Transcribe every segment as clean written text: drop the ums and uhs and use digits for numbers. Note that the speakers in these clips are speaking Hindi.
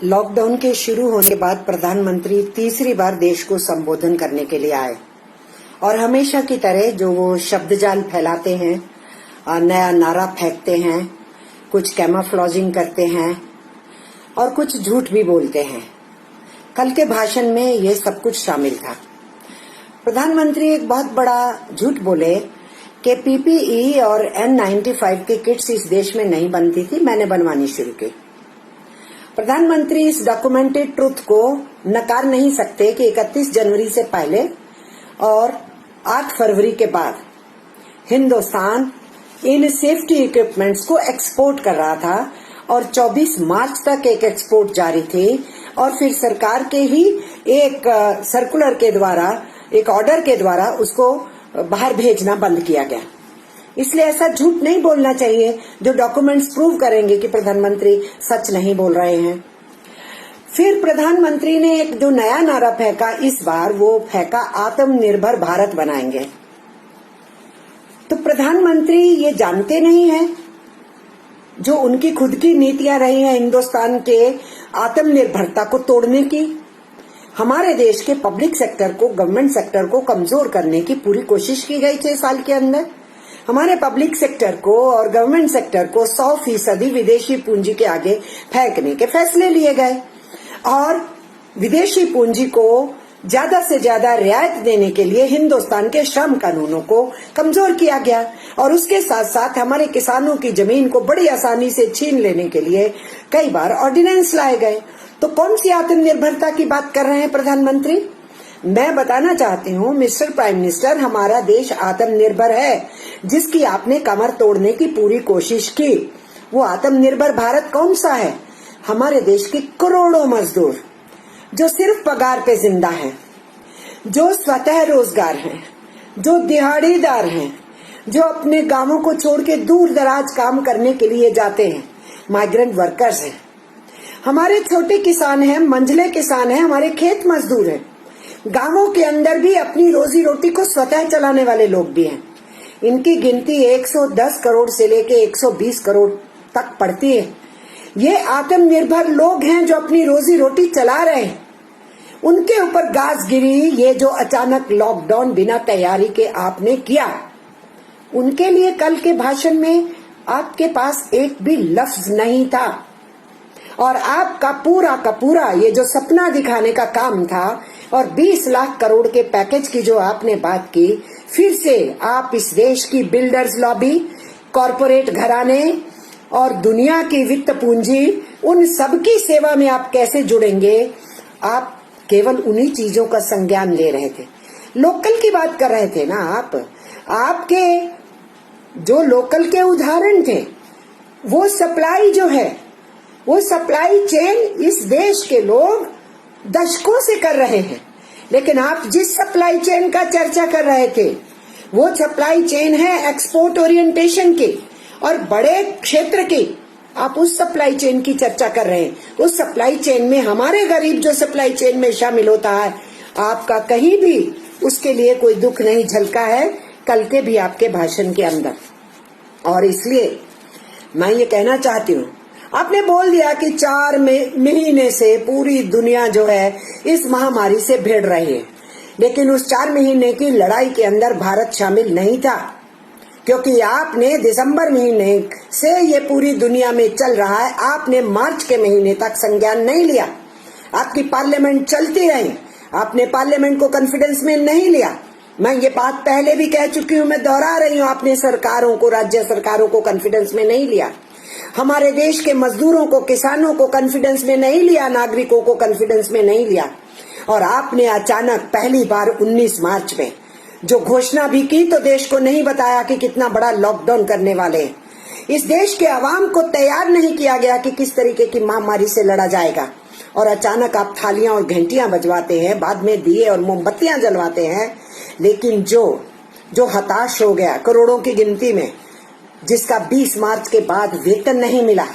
लॉकडाउन के शुरू होने के बाद प्रधानमंत्री तीसरी बार देश को संबोधन करने के लिए आए और हमेशा की तरह जो वो शब्दजाल फैलाते हैं, नया नारा फेंकते हैं, कुछ कैमोफ्लेजिंग करते हैं और कुछ झूठ भी बोलते हैं। कल के भाषण में ये सब कुछ शामिल था। प्रधानमंत्री एक बहुत बड़ा झूठ बोले कि पीपीई और N95 की किट्स इस देश में नहीं बनती थी, मैंने बनवानी शुरू की। प्रधानमंत्री इस डॉक्यूमेंटेड ट्रुथ को नकार नहीं सकते कि 31 जनवरी से पहले और 8 फरवरी के बाद हिंदुस्तान इन सेफ्टी इक्विपमेंट्स को एक्सपोर्ट कर रहा था और 24 मार्च तक एक एक्सपोर्ट जारी थी और फिर सरकार के ही एक सर्कुलर के द्वारा, एक ऑर्डर के द्वारा उसको बाहर भेजना बंद किया गया। इसलिए ऐसा झूठ नहीं बोलना चाहिए जो डॉक्यूमेंट्स प्रूव करेंगे कि प्रधानमंत्री सच नहीं बोल रहे हैं। फिर प्रधानमंत्री ने एक जो नया नारा फेंका, इस बार वो फेंका आत्मनिर्भर भारत बनाएंगे। तो प्रधानमंत्री ये जानते नहीं है जो उनकी खुद की नीतियां रही हैं हिंदुस्तान के आत्मनिर्भरता को तोड़ने की। हमारे देश के पब्लिक सेक्टर को, गवर्नमेंट सेक्टर को कमजोर करने की पूरी कोशिश की गई 6 साल के अंदर। हमारे पब्लिक सेक्टर को और गवर्नमेंट सेक्टर को 100% विदेशी पूंजी के आगे फेंकने के फैसले लिए गए और विदेशी पूंजी को ज्यादा से ज्यादा रियायत देने के लिए हिंदुस्तान के श्रम कानूनों को कमजोर किया गया और उसके साथ साथ हमारे किसानों की जमीन को बड़ी आसानी से छीन लेने के लिए कई बार ऑर्डिनेंस लाए गए। तो कौन सी आत्मनिर्भरता की बात कर रहे हैं प्रधानमंत्री? मैं बताना चाहती हूँ मिस्टर प्राइम मिनिस्टर, हमारा देश आत्मनिर्भर है जिसकी आपने कमर तोड़ने की पूरी कोशिश की। वो आत्मनिर्भर भारत कौन सा है? हमारे देश के करोड़ों मजदूर जो सिर्फ पगार पे जिंदा हैं, जो स्वतः रोजगार हैं, जो दिहाड़ीदार हैं, जो अपने गांवों को छोड़ के दूर दराज काम करने के लिए जाते हैं, माइग्रेंट वर्कर्स हैं। हमारे छोटे किसान हैं, मंझले किसान हैं, हमारे खेत मजदूर हैं। गांवों के अंदर भी अपनी रोजी रोटी को स्वतः चलाने वाले लोग भी हैं। इनकी गिनती 110 करोड़ से लेके 120 करोड़ तक पड़ती है। ये आत्मनिर्भर लोग हैं जो अपनी रोजी रोटी चला रहे हैं। उनके ऊपर गाज गिरी ये जो अचानक लॉकडाउन बिना तैयारी के आपने किया, उनके लिए कल के भाषण में आपके पास एक भी लफ्ज नहीं था और आपका पूरा का पूरा ये जो सपना दिखाने का काम था और 20 लाख करोड़ के पैकेज की जो आपने बात की, फिर से आप इस देश की बिल्डर्स लॉबी, कॉरपोरेट घराने और दुनिया की वित्त पूंजी, उन सबकी सेवा में आप कैसे जुड़ेंगे? आप केवल उन्हीं चीजों का संज्ञान ले रहे थे। लोकल की बात कर रहे थे ना आप। आपके जो लोकल के उदाहरण थे, वो सप्लाई जो है, वो सप्लाई चेन इस देश के लोग दशकों से कर रहे हैं। लेकिन आप जिस सप्लाई चेन का चर्चा कर रहे थे, वो सप्लाई चेन है एक्सपोर्ट ओरिएंटेशन की और बड़े क्षेत्र की। आप उस सप्लाई चेन की चर्चा कर रहे हैं। उस सप्लाई चेन में हमारे गरीब जो सप्लाई चेन में शामिल होता है, आपका कहीं भी उसके लिए कोई दुख नहीं झलका है कल के भी आपके भाषण के अंदर। और इसलिए मैं ये कहना चाहती हूँ, आपने बोल दिया कि 4 महीने से पूरी दुनिया जो है इस महामारी से भिड़ रही है, लेकिन उस 4 महीने की लड़ाई के अंदर भारत शामिल नहीं था क्योंकि आपने दिसंबर महीने से ये पूरी दुनिया में चल रहा है, आपने मार्च के महीने तक संज्ञान नहीं लिया। आपकी पार्लियामेंट चलती रही, आपने पार्लियामेंट को कॉन्फिडेंस में नहीं लिया। मैं ये बात पहले भी कह चुकी हूँ, मैं दोहरा रही हूँ, आपने सरकारों को, राज्य सरकारों को कॉन्फिडेंस में नहीं लिया। हमारे देश के मजदूरों को, किसानों को कॉन्फिडेंस में नहीं लिया, नागरिकों को कॉन्फिडेंस में नहीं लिया। और आपने अचानक पहली बार 19 मार्च में जो घोषणा भी की तो देश को नहीं बताया कि कितना बड़ा लॉकडाउन करने वाले हैं। इस देश के आवाम को तैयार नहीं किया गया कि किस तरीके की महामारी से लड़ा जाएगा। और अचानक आप थालियां और घंटियां बजवाते हैं, बाद में दिए और मोमबत्तियां जलवाते हैं। लेकिन जो हताश हो गया करोड़ों की गिनती में, जिसका 20 मार्च के बाद वेतन नहीं मिला,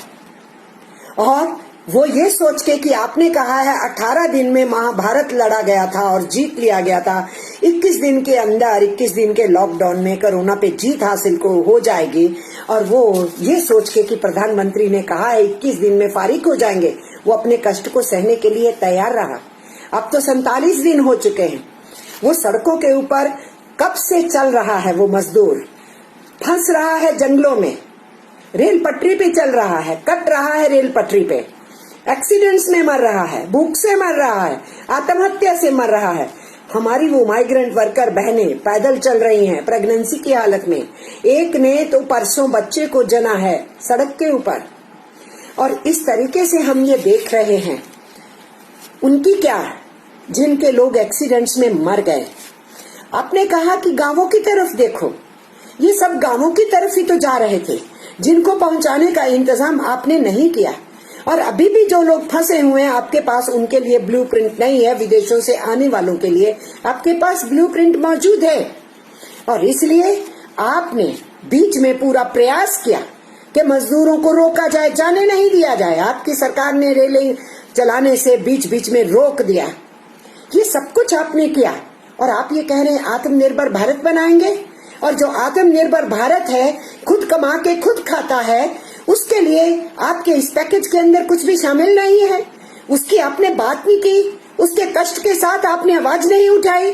और वो ये सोच के कि आपने कहा है 18 दिन में महाभारत लड़ा गया था और जीत लिया गया था, 21 दिन के अंदर, 21 दिन के लॉकडाउन में कोरोना पे जीत हासिल को हो जाएगी, और वो ये सोच के कि प्रधानमंत्री ने कहा है 21 दिन में फारिग हो जाएंगे, वो अपने कष्ट को सहने के लिए तैयार रहा। अब तो 47 दिन हो चुके हैं। वो सड़कों के ऊपर कब से चल रहा है, वो मजदूर फंस रहा है जंगलों में, रेल पटरी पे चल रहा है, कट रहा है रेल पटरी पे, एक्सीडेंट्स में मर रहा है, भूख से मर रहा है, आत्महत्या से मर रहा है। हमारी वो माइग्रेंट वर्कर बहनें पैदल चल रही हैं प्रेगनेंसी की हालत में। एक ने तो परसों बच्चे को जना है सड़क के ऊपर। और इस तरीके से हम ये देख रहे हैं। उनकी क्या, जिनके लोग एक्सीडेंट्स में मर गए। आपने कहा कि गांवों की तरफ देखो, ये सब गांवों की तरफ ही तो जा रहे थे, जिनको पहुंचाने का इंतजाम आपने नहीं किया। और अभी भी जो लोग फंसे हुए हैं आपके पास, उनके लिए ब्लूप्रिंट नहीं है। विदेशों से आने वालों के लिए आपके पास ब्लूप्रिंट मौजूद है। और इसलिए आपने बीच में पूरा प्रयास किया कि मजदूरों को रोका जाए, जाने नहीं दिया जाए। आपकी सरकार ने रेलें चलाने से बीच बीच में रोक दिया। ये सब कुछ आपने किया और आप ये कह रहे हैं आत्मनिर्भर भारत बनाएंगे। और जो आत्मनिर्भर भारत है, खुद कमा के खुद खाता है, उसके लिए आपके इस पैकेज के अंदर कुछ भी शामिल नहीं है। उसकी आपने बात नहीं की, उसके कष्ट के साथ आपने आवाज नहीं उठाई।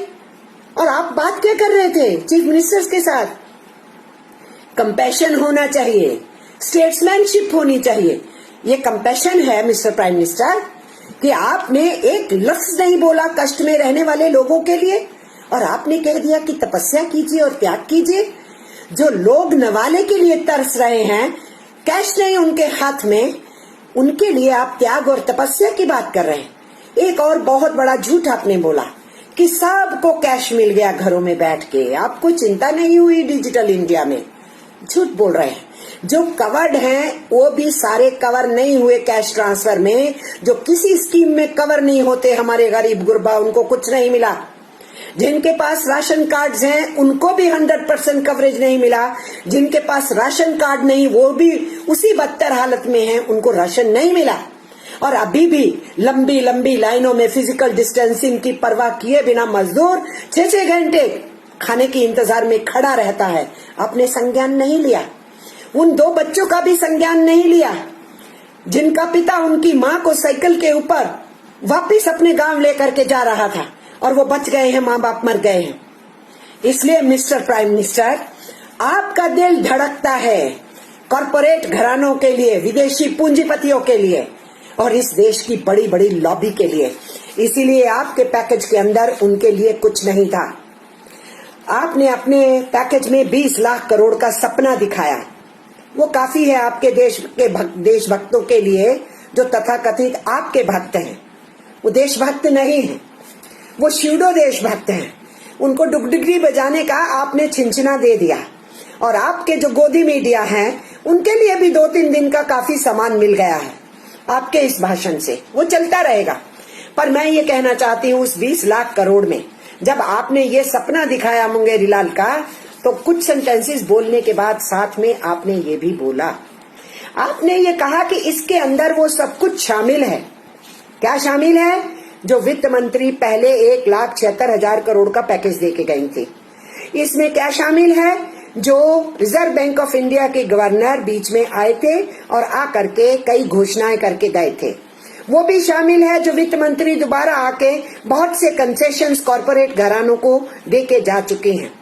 और आप बात क्या कर रहे थे चीफ मिनिस्टर्स के साथ? कंपैशन होना चाहिए, स्टेट्समैनशिप होनी चाहिए। ये कंपैशन है मिस्टर प्राइम मिनिस्टर कि आपने एक लफ्ज नहीं बोला कष्ट में रहने वाले लोगों के लिए, और आपने कह दिया कि तपस्या कीजिए और त्याग कीजिए। जो लोग नवाले के लिए तरस रहे हैं, कैश नहीं उनके हाथ में, उनके लिए आप त्याग और तपस्या की बात कर रहे हैं। एक और बहुत बड़ा झूठ आपने बोला कि सबको कैश मिल गया घरों में बैठ के, आपको चिंता नहीं हुई डिजिटल इंडिया में। झूठ बोल रहे हैं। जो कवर्ड हैं वो भी सारे कवर नहीं हुए कैश ट्रांसफर में। जो किसी स्कीम में कवर नहीं होते, हमारे गरीब गुरबा, उनको कुछ नहीं मिला। जिनके पास राशन कार्ड्स हैं उनको भी 100% कवरेज नहीं मिला। जिनके पास राशन कार्ड नहीं, वो भी उसी बदतर हालत में हैं, उनको राशन नहीं मिला। और अभी भी लंबी लंबी लाइनों में फिजिकल डिस्टेंसिंग की परवाह किए बिना मजदूर 6-6 घंटे खाने के इंतजार में खड़ा रहता है। आपने संज्ञान नहीं लिया। उन 2 बच्चों का भी संज्ञान नहीं लिया, जिनका पिता उनकी माँ को साइकिल के ऊपर वापिस अपने गांव लेकर के जा रहा था और वो बच गए हैं, माँ बाप मर गए हैं। इसलिए मिस्टर प्राइम मिनिस्टर, आपका दिल धड़कता है कॉरपोरेट घरानों के लिए, विदेशी पूंजीपतियों के लिए और इस देश की बड़ी बड़ी लॉबी के लिए। इसीलिए आपके पैकेज के अंदर उनके लिए कुछ नहीं था। आपने अपने पैकेज में 20 लाख करोड़ का सपना दिखाया। वो काफी है आपके देशभक्तों के लिए, जो तथाकथित आपके भक्त हैं। वो देशभक्त नहीं है, वो स्यूडो देशभक्त हैं। उनको डुगडुगी बजाने का आपने छिंचना दे दिया। और आपके जो गोदी मीडिया हैं, उनके लिए भी 2-3 दिन का काफी सामान मिल गया है आपके इस भाषण से। वो चलता रहेगा। पर मैं ये कहना चाहती हूँ, उस 20 लाख करोड़ में जब आपने ये सपना दिखाया मुंगेरी लाल का, तो कुछ सेंटेंसेस बोलने के बाद साथ में आपने ये भी बोला, आपने ये कहा कि इसके अंदर वो सब कुछ शामिल है। क्या शामिल है? जो वित्त मंत्री पहले 1,76,000 करोड़ का पैकेज देके गई थी। इसमें क्या शामिल है? जो रिजर्व बैंक ऑफ इंडिया के गवर्नर बीच में आए थे और आकर के कई घोषणाएं करके गए थे, वो भी शामिल है। जो वित्त मंत्री दोबारा आके बहुत से कंसेशंस कॉर्पोरेट घरानों को देके जा चुके हैं,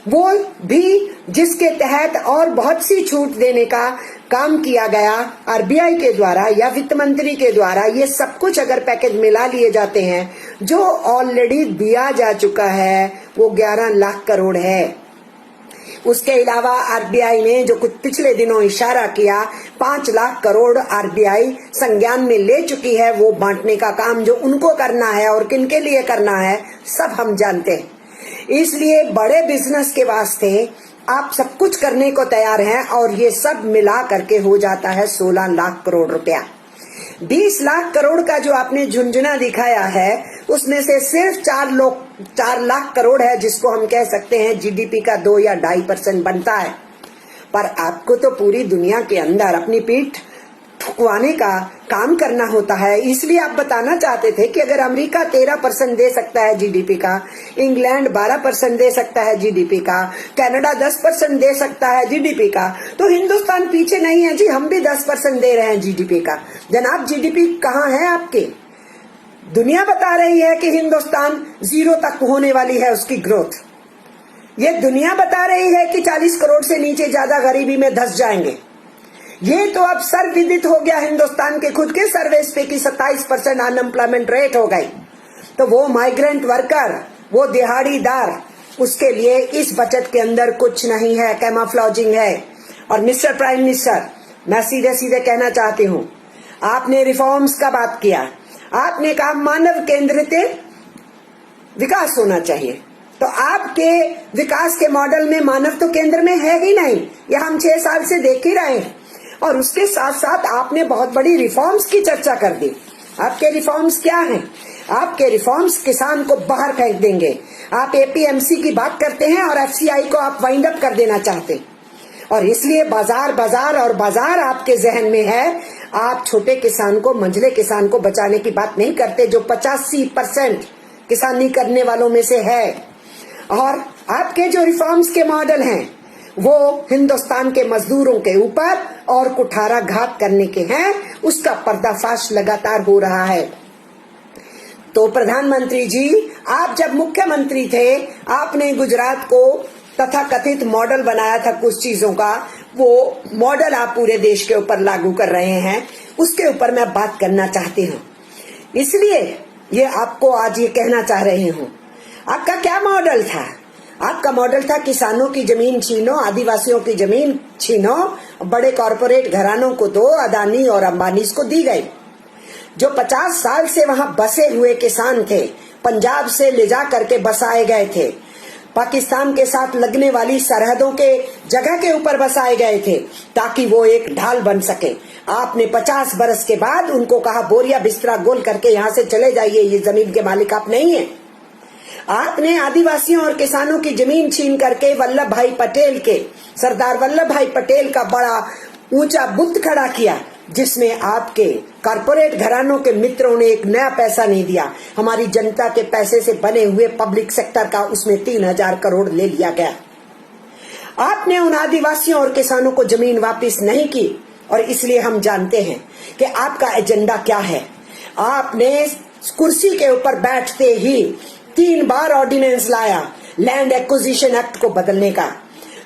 वो भी, जिसके तहत और बहुत सी छूट देने का काम किया गया आरबीआई के द्वारा या वित्त मंत्री के द्वारा। ये सब कुछ अगर पैकेज मिला लिए जाते हैं, जो ऑलरेडी दिया जा चुका है, वो 11 लाख करोड़ है। उसके अलावा आरबीआई ने जो कुछ पिछले दिनों इशारा किया, 5 लाख करोड़ आरबीआई संज्ञान में ले चुकी है। वो बांटने का काम जो उनको करना है और किनके लिए करना है, सब हम जानते हैं। इसलिए बड़े बिजनेस के वास्ते आप सब कुछ करने को तैयार हैं और ये सब मिला करके हो जाता है 16 लाख करोड़ रुपया। 20 लाख करोड़ का जो आपने झुंझुना दिखाया है, उसमें से सिर्फ 4 लाख करोड़ है, जिसको हम कह सकते हैं जीडीपी का 2 या 2.5% बनता है। पर आपको तो पूरी दुनिया के अंदर अपनी पीठ फुकवाने का काम करना होता है। इसलिए आप बताना चाहते थे कि अगर अमेरिका 13% दे सकता है जीडीपी का, इंग्लैंड 12% दे सकता है जीडीपी का, कनाडा 10% दे सकता है जीडीपी का, तो हिंदुस्तान पीछे नहीं है जी, हम भी 10% दे रहे हैं जीडीपी का। जनाब, जीडीपी कहाँ है आपके? दुनिया बता रही है कि हिंदुस्तान 0 तक होने वाली है उसकी ग्रोथ। ये दुनिया बता रही है कि 40 करोड़ से नीचे ज्यादा गरीबी में धंस जाएंगे। ये तो अब सर्वविदित हो गया हिंदुस्तान के खुद के सर्वेस पे कि 27% अनएम्प्लॉयमेंट रेट हो गई। तो वो माइग्रेंट वर्कर, वो दिहाड़ीदार, उसके लिए इस बजट के अंदर कुछ नहीं है, कैमोफ्लेजिंग है। और मिस्टर प्राइम मिनिस्टर, मैं सीधे सीधे कहना चाहती हूँ, आपने रिफॉर्म्स का बात किया, आपने कहा मानव केंद्रित विकास होना चाहिए। तो आपके विकास के मॉडल में मानव तो केंद्र में है ही नहीं, यह हम 6 साल से देख ही रहे हैं। और उसके साथ साथ आपने बहुत बड़ी रिफॉर्म्स की चर्चा कर दी। आपके रिफॉर्म्स क्या हैं? आपके रिफॉर्म्स किसान को बाहर फेंक देंगे। आप एपीएमसी की बात करते हैं और एफसीआई को आप वाइंड अप कर देना चाहते हैं। और इसलिए बाजार बाजार और बाजार आपके जहन में है। आप छोटे किसान को, मंझले किसान को बचाने की बात नहीं करते, जो 85% किसानी करने वालों में से है। और आपके जो रिफॉर्म्स के मॉडल हैं वो हिंदुस्तान के मजदूरों के ऊपर और कुठाराघात करने के हैं। उसका पर्दाफाश लगातार हो रहा है। तो प्रधानमंत्री जी, आप जब मुख्यमंत्री थे, आपने गुजरात को तथाकथित मॉडल बनाया था कुछ चीजों का। वो मॉडल आप पूरे देश के ऊपर लागू कर रहे हैं, उसके ऊपर मैं बात करना चाहती हूँ। इसलिए ये आपको आज ये कहना चाह रही हूँ। आपका क्या मॉडल था? आपका मॉडल था किसानों की जमीन छीनो, आदिवासियों की जमीन छीनो, बड़े कॉरपोरेट घरानों को दो, अदानी और अंबानी को दी गई। जो 50 साल से वहां बसे हुए किसान थे, पंजाब से ले जा करके बसाए गए थे, पाकिस्तान के साथ लगने वाली सरहदों के जगह के ऊपर बसाए गए थे ताकि वो एक ढाल बन सके। आपने 50 बरस के बाद उनको कहा बोरिया बिस्तरा गोल करके यहाँ से चले जाइए, ये जमीन के मालिक आप नहीं है। आपने आदिवासियों और किसानों की जमीन छीन करके वल्लभ भाई पटेल के, सरदार वल्लभ भाई पटेल का बड़ा ऊंचा बुत खड़ा किया, जिसमें आपके कॉर्पोरेट घरानों के मित्रों ने एक नया पैसा नहीं दिया। हमारी जनता के पैसे से बने हुए पब्लिक सेक्टर का उसमें 3000 करोड़ ले लिया गया। आपने उन आदिवासियों और किसानों को जमीन वापस नहीं की। और इसलिए हम जानते हैं कि आपका एजेंडा क्या है। आपने कुर्सी के ऊपर बैठते ही 3 बार ऑर्डिनेंस लाया लैंड एक्विजिशन एक्ट को बदलने का,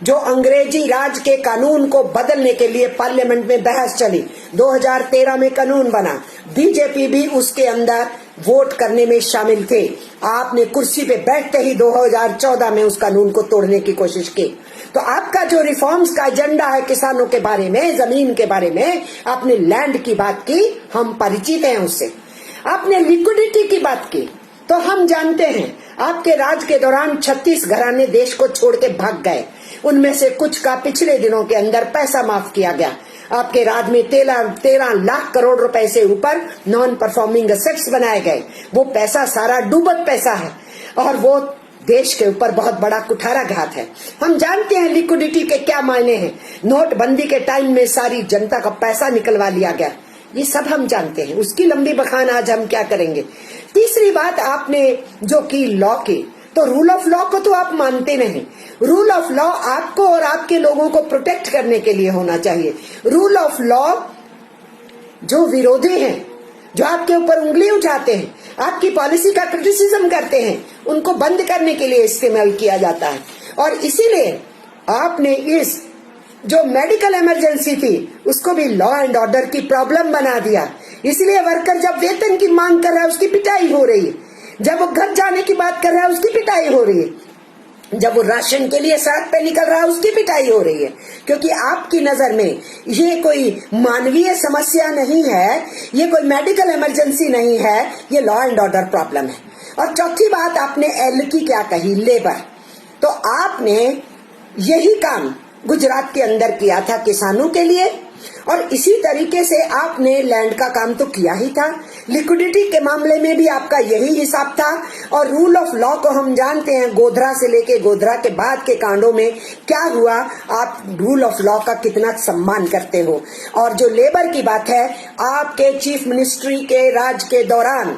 जो अंग्रेजी राज के कानून को बदलने के लिए पार्लियामेंट में बहस चली। 2013 में कानून बना, बीजेपी भी उसके अंदर वोट करने में शामिल थे। आपने कुर्सी पे बैठते ही 2014 में उस कानून को तोड़ने की कोशिश की। तो आपका जो रिफॉर्म्स का एजेंडा है किसानों के बारे में, जमीन के बारे में, आपने लैंड की बात की, हम परिचित हैं उससे। आपने लिक्विडिटी की बात की, तो हम जानते हैं आपके राज के दौरान 36 घराने देश को छोड़ के भाग गए। उनमें से कुछ का पिछले दिनों के अंदर पैसा माफ किया गया। आपके राज में 13 लाख करोड़ रुपए से ऊपर नॉन परफॉर्मिंग एसेट्स बनाए गए। वो पैसा सारा डूबत पैसा है और वो देश के ऊपर बहुत बड़ा कुठाराघात है। हम जानते हैं लिक्विडिटी के क्या मायने हैं। नोटबंदी के टाइम में सारी जनता का पैसा निकलवा लिया गया, ये सब हम जानते हैं। उसकी लंबी बखान आज हम क्या करेंगे। तीसरी बात आपने जो की लॉ की, तो रूल ऑफ लॉ को तो आप मानते नहीं। रूल ऑफ लॉ आपको और आपके लोगों को प्रोटेक्ट करने के लिए होना चाहिए। रूल ऑफ लॉ जो विरोधी हैं, जो आपके ऊपर उंगली उठाते हैं, आपकी पॉलिसी का क्रिटिसिज्म करते हैं, उनको बंद करने के लिए इस्तेमाल किया जाता है। और इसीलिए आपने इस जो मेडिकल इमरजेंसी थी उसको भी लॉ एंड ऑर्डर की प्रॉब्लम बना दिया। इसलिए वर्कर जब वेतन की मांग कर रहा है उसकी पिटाई हो रही है, जब वो घर जाने की बात कर रहा है उसकी पिटाई हो रही है, जब वो राशन के लिए सड़क पे निकल रहा है उसकी पिटाई हो रही है। क्योंकि आपकी नजर में ये कोई मानवीय समस्या नहीं है, ये कोई मेडिकल इमरजेंसी नहीं है, ये लॉ एंड ऑर्डर प्रॉब्लम है। और चौथी बात आपने एल की क्या कही, लेबर। तो आपने यही काम गुजरात के अंदर किया था किसानों के लिए, और इसी तरीके से आपने लैंड का काम तो किया ही था, लिक्विडिटी के मामले में भी आपका यही हिसाब था, और रूल ऑफ लॉ को हम जानते हैं, गोधरा से लेके गोधरा के बाद के कांडों में क्या हुआ, आप रूल ऑफ लॉ का कितना सम्मान करते हो। और जो लेबर की बात है, आपके चीफ मिनिस्ट्री के राज के दौरान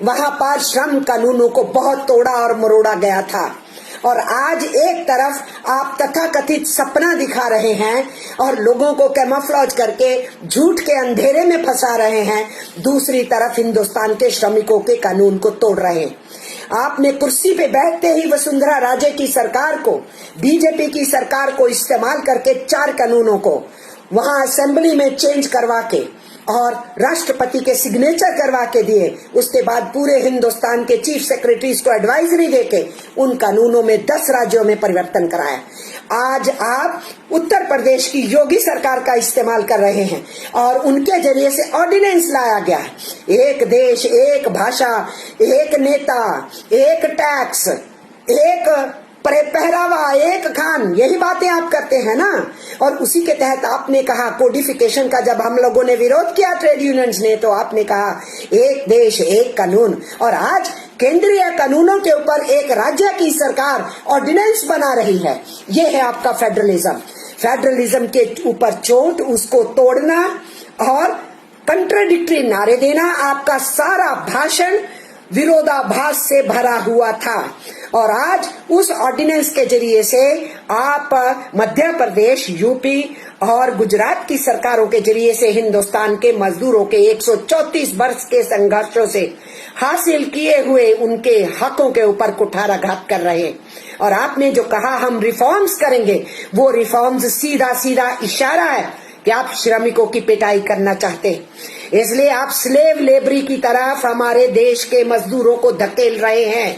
वहां पर श्रम कानूनों को बहुत तोड़ा और मरोड़ा गया था, और आज एक तरफ आप तथाकथित सपना दिखा रहे हैं और लोगों को कैमोफ्लेज करके झूठ के अंधेरे में फंसा रहे हैं, दूसरी तरफ हिंदुस्तान के श्रमिकों के कानून को तोड़ रहे हैं। आपने कुर्सी पे बैठते ही वसुंधरा राजे की सरकार को, बीजेपी की सरकार को इस्तेमाल करके 4 कानूनों को वहां असेंबली में चेंज करवा के और राष्ट्रपति के सिग्नेचर करवा के दिए। उसके बाद पूरे हिंदुस्तान के चीफ सेक्रेटरीज को एडवाइजरी देके उन कानूनों में 10 राज्यों में परिवर्तन कराया। आज आप उत्तर प्रदेश की योगी सरकार का इस्तेमाल कर रहे हैं और उनके जरिए से ऑर्डिनेंस लाया गया है, एक देश, एक भाषा, एक नेता, एक टैक्स, एक पहरावा, एक खान, यही बातें आप करते हैं ना। और उसी के तहत आपने कहा कोडिफिकेशन का, जब हम लोगों ने विरोध किया ट्रेड यूनियंस ने, तो आपने कहा एक देश एक कानून, और आज केंद्रीय कानूनों के ऊपर एक राज्य की सरकार ऑर्डिनेंस बना रही है। ये है आपका फेडरलिज्म। फेडरलिज्म के ऊपर चोट, उसको तोड़ना और कंट्राडिक्टरी नारे देना, आपका सारा भाषण विरोधाभास से भरा हुआ था। और आज उस ऑर्डिनेंस के जरिए से आप मध्य प्रदेश, यूपी और गुजरात की सरकारों के जरिए से हिंदुस्तान के मजदूरों के 134 वर्ष के संघर्षों से हासिल किए हुए उनके हकों के ऊपर कुठाराघात कर रहे हैं। और आपने जो कहा हम रिफॉर्म्स करेंगे, वो रिफॉर्म्स सीधा सीधा इशारा है कि आप श्रमिकों की पिटाई करना चाहते हैं। इसलिए आप स्लेव लेबरी की तरफ हमारे देश के मजदूरों को धकेल रहे हैं।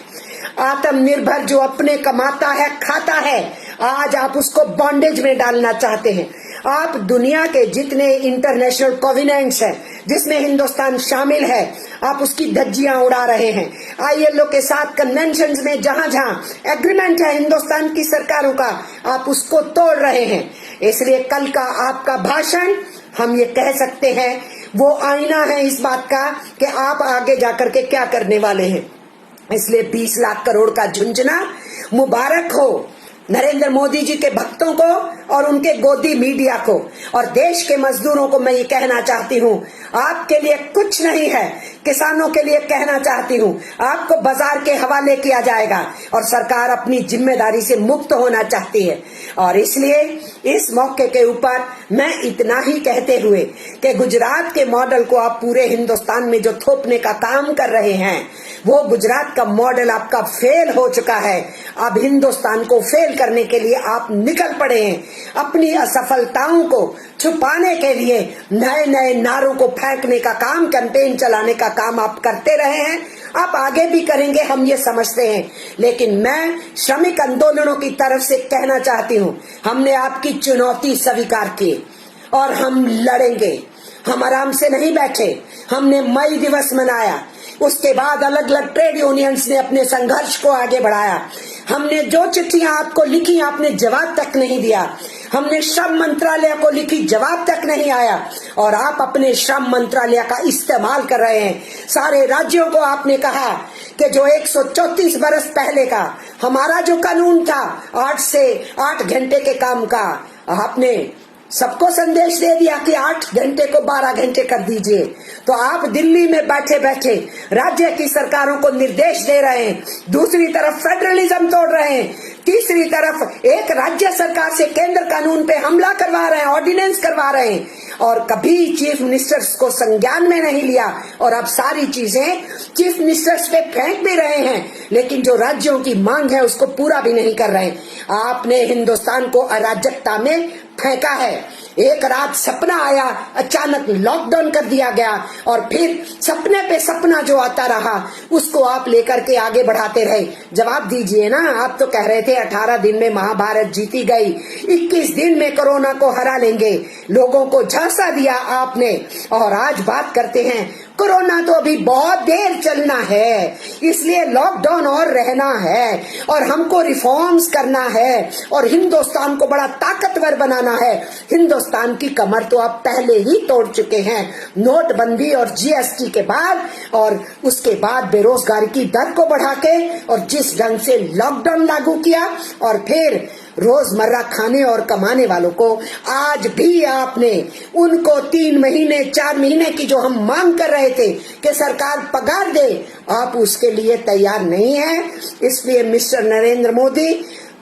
आत्मनिर्भर जो अपने कमाता है, खाता है, आज आप उसको बॉन्डेज में डालना चाहते हैं। आप दुनिया के जितने इंटरनेशनल कोवेनेंट्स हैं जिसमें हिंदुस्तान शामिल है, आप उसकी धज्जियां उड़ा रहे हैं। ILO के साथ कन्वेंशंस में जहां जहां एग्रीमेंट है हिंदुस्तान की सरकारों का, आप उसको तोड़ रहे हैं। इसलिए कल का आपका भाषण, हम ये कह सकते हैं, वो आईना है इस बात का कि आप आगे जाकर के क्या करने वाले हैं। इसलिए 20 लाख करोड़ का झुंझुना मुबारक हो नरेंद्र मोदी जी के भक्तों को और उनके गोदी मीडिया को। और देश के मजदूरों को मैं ये कहना चाहती हूँ, आपके लिए कुछ नहीं है। किसानों के लिए कहना चाहती हूँ, आपको बाजार के हवाले किया जाएगा और सरकार अपनी जिम्मेदारी से मुक्त होना चाहती है। और इसलिए इस मौके के ऊपर मैं इतना ही कहते हुए कि गुजरात के मॉडल को आप पूरे हिंदुस्तान में जो थोपने का काम कर रहे हैं, वो गुजरात का मॉडल आपका फेल हो चुका है। अब हिंदुस्तान को फेल करने के लिए आप निकल पड़े हैं। अपनी असफलताओं को छुपाने के लिए नए नए नारों को फेंकने का काम, कैंपेन चलाने का काम आप करते रहे हैं। आप आगे भी करेंगे, हम ये समझते हैं। लेकिन मैं श्रमिक आंदोलनों की तरफ से कहना चाहती हूँ, हमने आपकी चुनौती स्वीकार की और हम लड़ेंगे। हम आराम से नहीं बैठे। हमने मई दिवस मनाया, उसके बाद अलग अलग ट्रेड यूनियंस ने अपने संघर्ष को आगे बढ़ाया। हमने जो चिट्ठियां आपको लिखी, आपने जवाब तक नहीं दिया। हमने श्रम मंत्रालय को लिखी, जवाब तक नहीं आया। और आप अपने श्रम मंत्रालय का इस्तेमाल कर रहे हैं। सारे राज्यों को आपने कहा कि जो 134 बरस पहले का हमारा जो कानून था 8 से 8 घंटे के काम का, आपने सबको संदेश दे दिया कि 8 घंटे को 12 घंटे कर दीजिए। तो आप दिल्ली में बैठे बैठे राज्य की सरकारों को निर्देश दे रहे हैं, दूसरी तरफ फेडरलिज्म तोड़ रहे हैं, तीसरी तरफ एक राज्य सरकार से केंद्र कानून पे हमला करवा रहे हैं, ऑर्डिनेंस करवा रहे हैं, और कभी चीफ मिनिस्टर्स को संज्ञान में नहीं लिया। और अब सारी चीजें चीफ मिनिस्टर्स पे फेंक भी रहे हैं, लेकिन जो राज्यों की मांग है उसको पूरा भी नहीं कर रहे। आपने हिंदुस्तान को अराजकता में फेंका है। एक रात सपना आया, अचानक लॉकडाउन कर दिया गया, और फिर सपने पे सपना जो आता रहा उसको आप लेकर के आगे बढ़ाते रहे। जवाब दीजिए ना। आप तो कह रहे थे 18 दिन में महाभारत जीती गई, 21 दिन में कोरोना को हरा लेंगे, लोगों को झांसा दिया आपने। और आज बात करते हैं कोरोना तो अभी बहुत देर चलना है, इसलिए लॉकडाउन और रहना है और हमको रिफॉर्म्स करना है और हिंदुस्तान को बड़ा ताकतवर बनाना है। हिंदुस्तान की कमर तो आप पहले ही तोड़ चुके हैं नोटबंदी और जीएसटी के बाद, और उसके बाद बेरोजगारी की दर को बढ़ा के और जिस ढंग से लॉकडाउन लागू किया, और फिर रोजमर्रा खाने और कमाने वालों को आज भी आपने उनको 3 महीने 4 महीने की जो हम मांग कर रहे थे कि सरकार पगार दे, आप उसके लिए तैयार नहीं है। इसलिए मिस्टर नरेंद्र मोदी,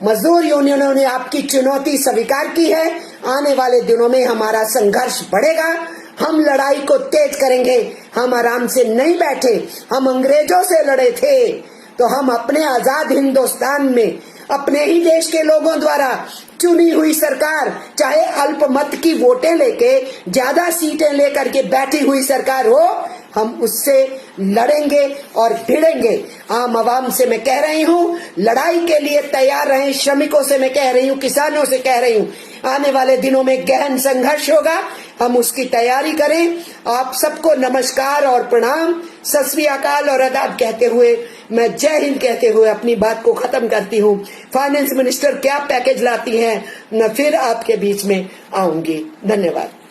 मजदूर यूनियनों ने आपकी चुनौती स्वीकार की है। आने वाले दिनों में हमारा संघर्ष बढ़ेगा, हम लड़ाई को तेज करेंगे। हम आराम से नहीं बैठे, हम अंग्रेजों से लड़े थे, तो हम अपने आजाद हिंदुस्तान में अपने ही देश के लोगों द्वारा चुनी हुई सरकार, चाहे अल्पमत की वोटें लेके ज्यादा सीटें लेकर के बैठी हुई सरकार हो, हम उससे लड़ेंगे और भिड़ेंगे। आम आवाम से मैं कह रही हूँ, लड़ाई के लिए तैयार रहें। श्रमिकों से मैं कह रही हूँ, किसानों से कह रही हूँ, आने वाले दिनों में गहन संघर्ष होगा, हम उसकी तैयारी करें। आप सबको नमस्कार और प्रणाम, सत श्री अकाल और आदाब कहते हुए मैं जय हिंद कहते हुए अपनी बात को खत्म करती हूँ। फाइनेंस मिनिस्टर क्या पैकेज लाती हैं, मैं फिर आपके बीच में आऊंगी। धन्यवाद।